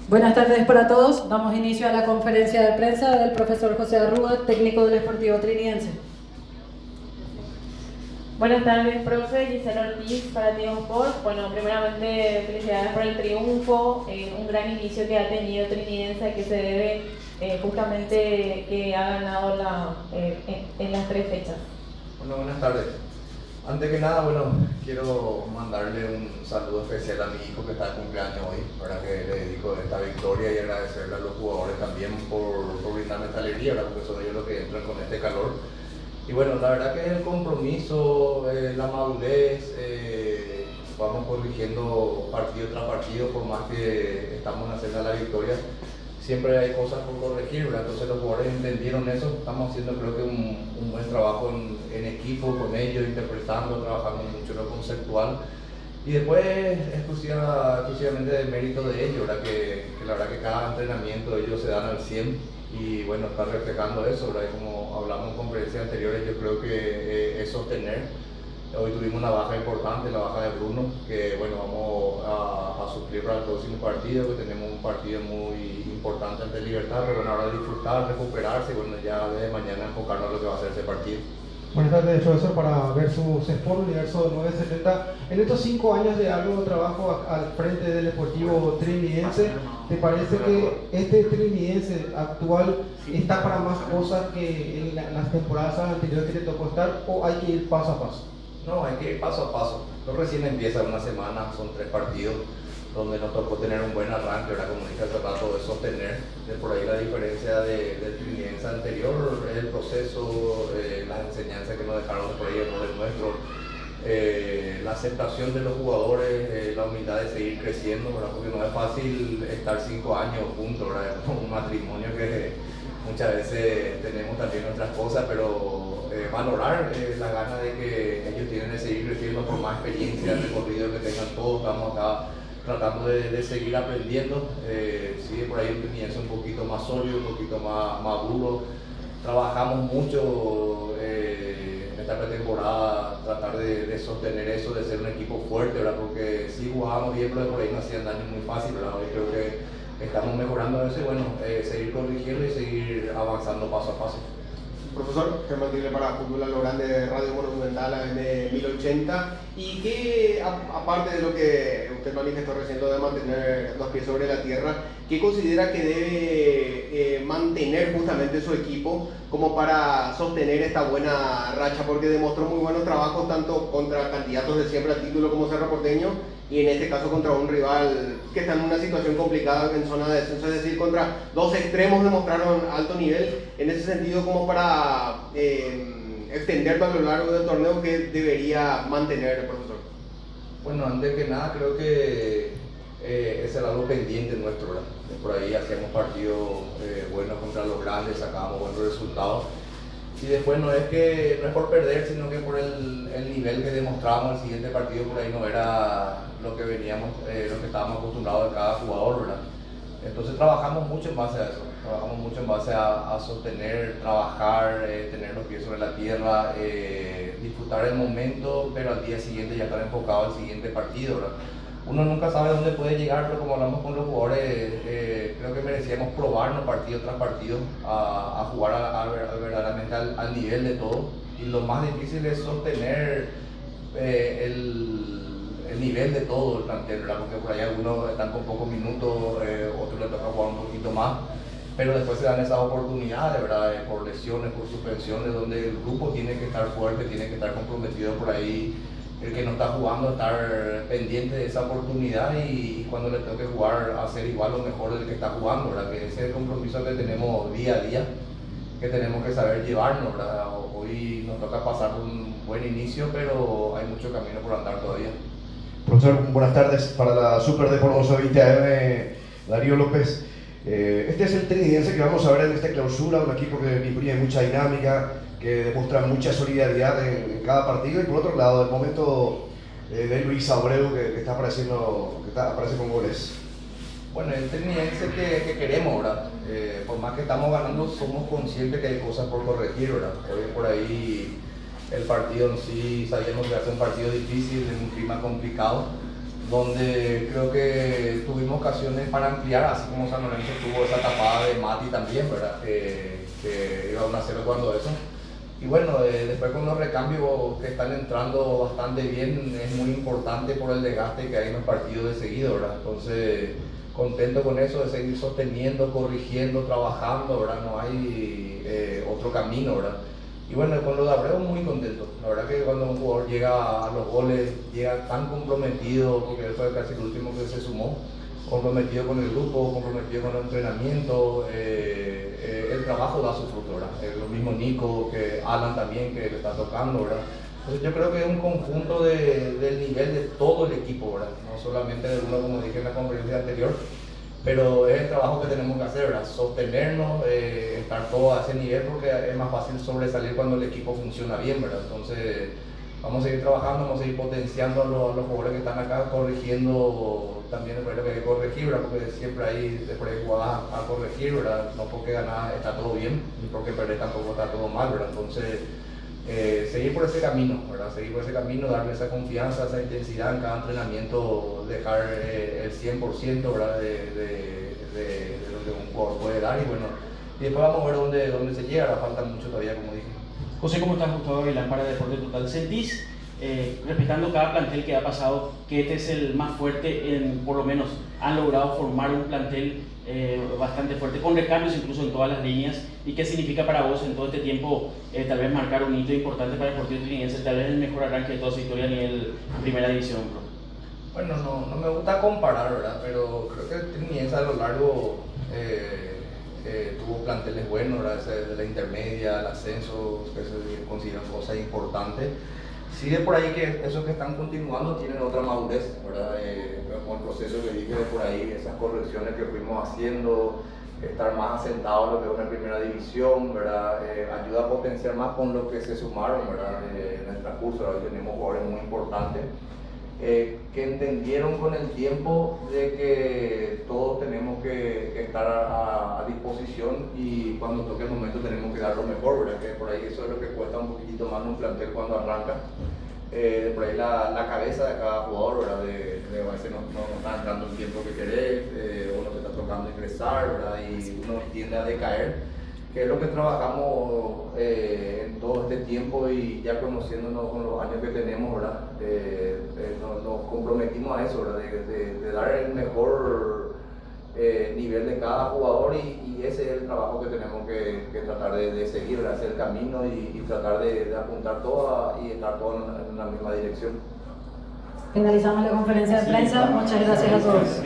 Buenas tardes para todos. Damos inicio a la conferencia de prensa del profesor José Arrúa, técnico del Sportivo Trinidense. Buenas tardes, profe. Gisela Ortiz para Tigo Sport. Bueno, primeramente felicidades por el triunfo, un gran inicio que ha tenido Trinidense, que se debe justamente que ha ganado en las 3 fechas. Bueno, buenas tardes. Antes que nada, quiero mandarle un saludo especial a mi hijo que está de cumpleaños hoy, para que le dedico esta victoria y agradecerle a los jugadores también por brindarme esta alegría, ¿verdad? Porque son ellos los que entran con este calor. Y bueno, la verdad que el compromiso, la madurez, vamos corrigiendo partido tras partido, por más que estamos en la senda de la victoria, siempre hay cosas por corregir, ¿verdad? Entonces los jugadores entendieron eso, estamos haciendo creo que un buen trabajo en equipo con ellos, interpretando, trabajando mucho en lo conceptual. Y después exclusivamente del mérito de ellos, ¿verdad? Que la verdad que cada entrenamiento ellos se dan al 100 y bueno, está reflejando eso, ¿verdad? Y como hablamos en conferencias anteriores, yo creo que es sostener. Hoy tuvimos una baja importante, la baja de Bruno, que bueno, vamos a suplir para el próximo partido, que tenemos un partido muy importante ante Libertad, pero bueno, ahora disfrutar, recuperarse y bueno, ya desde mañana enfocarnos en lo que va a ser ese partido. Buenas tardes, profesor, para Versus Sport Universo 970. En estos 5 años de arduo trabajo al frente del Sportivo Trinidense, ¿te parece que este Trinidense actual está para más cosas que en las temporadas anteriores que te tocó estar, o hay que ir paso a paso? No, hay que ir paso a paso. No recién empieza una semana, son 3 partidos donde nos tocó tener un buen arranque, ahora como dije hace rato, de sostener. De por ahí la diferencia del Trinidense anterior es el proceso, las enseñanzas que nos dejaron de por ahí, errores nuestros, la aceptación de los jugadores, la humildad de seguir creciendo, ¿verdad? Porque no es fácil estar 5 años juntos, ¿verdad? Es un matrimonio que muchas veces tenemos también otras cosas, pero valorar la gana de que ellos tienen de seguir creciendo por más experiencia, recorrido que tengan todos. Estamos acá tratando de seguir aprendiendo. Sigue por ahí un Trinidense un poquito más sólido, un poquito más maduro. Trabajamos mucho en esta pretemporada, tratar de sostener eso, de ser un equipo fuerte, ¿verdad? Porque sí jugábamos bien, pero por ahí no hacían daño muy fácil, ¿verdad? Hoy creo que estamos mejorando eso y bueno, seguir corrigiendo y seguir avanzando paso a paso. Profesor, Germán Tigre para Fútbol a lo Grande de Radio Monumental AM 1080. Y que, aparte de lo que usted manifestó recién, de mantener los pies sobre la tierra, ¿qué considera que debe mantener justamente su equipo como para sostener esta buena racha? Porque demostró muy buenos trabajos tanto contra candidatos de siempre al título como Cerro Porteño, y en este caso contra un rival que está en una situación complicada en zona de descenso, es decir, contra 2 extremos demostraron alto nivel. En ese sentido, como para extenderlo a lo largo del torneo, ¿qué debería mantener el profesor? Bueno, antes que nada creo que ese era algo pendiente nuestro, ¿verdad? Por ahí hacíamos partidos buenos contra los grandes, sacábamos buenos resultados. Y después no es por perder, sino que por el nivel que demostrábamos el siguiente partido, por ahí no era lo que estábamos acostumbrados de cada jugador, ¿verdad? Entonces trabajamos mucho en base a eso, trabajamos mucho en base a sostener, trabajar, tener los pies sobre la tierra, disfrutar el momento, pero al día siguiente ya estar enfocado al siguiente partido, ¿verdad? Uno nunca sabe dónde puede llegar, pero como hablamos con los jugadores, creo que merecíamos probarnos partido tras partido, a jugar verdaderamente al nivel de todo. Y lo más difícil es sostener el nivel de todo el plantel, ¿verdad? Porque por ahí algunos están con pocos minutos, otros les toca jugar un poquito más, pero después se dan esas oportunidades, ¿verdad? Por lesiones, por suspensiones, donde el grupo tiene que estar fuerte, tiene que estar comprometido por ahí. El que no está jugando, estar pendiente de esa oportunidad y cuando le toque jugar, hacer igual o mejor del que está jugando, ¿verdad? Que ese es el compromiso que tenemos día a día, que tenemos que saber llevarnos, ¿verdad? Hoy nos toca pasar un buen inicio, pero hay mucho camino por andar todavía. Profesor, buenas tardes. Para la Super de por 1120 AM, Darío López. Este es el Trinidense que vamos a ver en esta clausura, un equipo que imprime mucha dinámica, que demuestra mucha solidaridad en cada partido, y por otro lado el momento de Luis Abreu que está aparece con goles. Bueno, el Trinidense que queremos, ¿verdad? Por más que estamos ganando, somos conscientes que hay cosas por corregir, ¿verdad? Hoy por ahí el partido en sí, sabíamos que va a ser un partido difícil, en un clima complicado, donde creo que tuvimos ocasiones para ampliar, así como San Lorenzo tuvo esa tapada de Mati también, ¿verdad? Que iba 1-0 cuando eso. Y bueno, después con los recambios que están entrando bastante bien, es muy importante por el desgaste que hay en los partidos de seguido, ¿verdad? Entonces, contento con eso, de seguir sosteniendo, corrigiendo, trabajando, ¿verdad? No hay otro camino, ¿verdad? Y bueno, con lo de Abreu muy contento. La verdad que cuando un jugador llega a los goles, llega tan comprometido, porque él fue casi el último que se sumó, comprometido con el grupo, comprometido con el entrenamiento, el trabajo da su fruto, ¿verdad? Lo mismo Nico, que Alan también, que le está tocando, ¿verdad? Entonces yo creo que es un conjunto del nivel de todo el equipo, ¿verdad? No solamente de uno, como dije en la conferencia anterior, pero es el trabajo que tenemos que hacer, ¿verdad? Sostenernos, estar todo a ese nivel, porque es más fácil sobresalir cuando el equipo funciona bien, ¿verdad? Entonces vamos a seguir trabajando, vamos a seguir potenciando a los jugadores que están acá, corrigiendo también lo que hay que corregir, ¿verdad? Porque siempre hay después de jugadas a corregir, ¿verdad? No porque ganar está todo bien, ni porque perder tampoco está todo mal, ¿verdad? Entonces seguir por ese camino, ¿verdad? Seguir por ese camino, darle esa confianza, esa intensidad en cada entrenamiento, dejar el 100%, ¿verdad? De lo que un jugador puede dar, y bueno, y después vamos a ver dónde se llega, falta mucho todavía, como dije. José, ¿cómo estás, Gustavo Aguilar, para Deporte Total? ¿Sentís, respetando cada plantel que ha pasado, que este es el más fuerte, por lo menos han logrado formar un plantel bastante fuerte, con recambios incluso en todas las líneas? ¿Y qué significa para vos en todo este tiempo tal vez marcar un hito importante para el Deportivo Trinidense, tal vez el mejor arranque de toda su historia a nivel primera división, bro? Bueno, no me gusta comparar, ¿verdad? Pero creo que el Trinidense a lo largo tuvo planteles buenos, ¿verdad? De la intermedia, el ascenso, que se consideran cosas importantes. Sí, de por ahí que esos que están continuando tienen otra madurez, ¿verdad? Con el proceso que dije de por ahí, esas correcciones que fuimos haciendo, estar más asentados en lo que es una primera división, ¿verdad? Ayuda a potenciar más con lo que se sumaron, ¿verdad? En el transcurso, ¿verdad? Tenemos jugadores muy importantes que entendieron con el tiempo de que todos tenemos que estar a disposición, y cuando toque el momento tenemos que dar lo mejor, ¿verdad? Que por ahí eso es lo que cuesta un poquitito más en un plantel cuando arranca. Por ahí la cabeza de cada jugador, ¿verdad? A veces no está entrando el tiempo que querés, uno se está tocando ingresar, ¿verdad? Y uno tiende a decaer, que es lo que trabajamos en todo este tiempo, y ya conociéndonos con los años que tenemos, ¿verdad? Nos comprometimos a eso, ¿verdad? De dar el mejor nivel de cada jugador, y ese es el trabajo que tenemos que tratar de seguir, ¿verdad? Hacer el camino y tratar de apuntar todo y estar todos en la misma dirección. Finalizamos la conferencia de prensa. Muchas gracias a todos.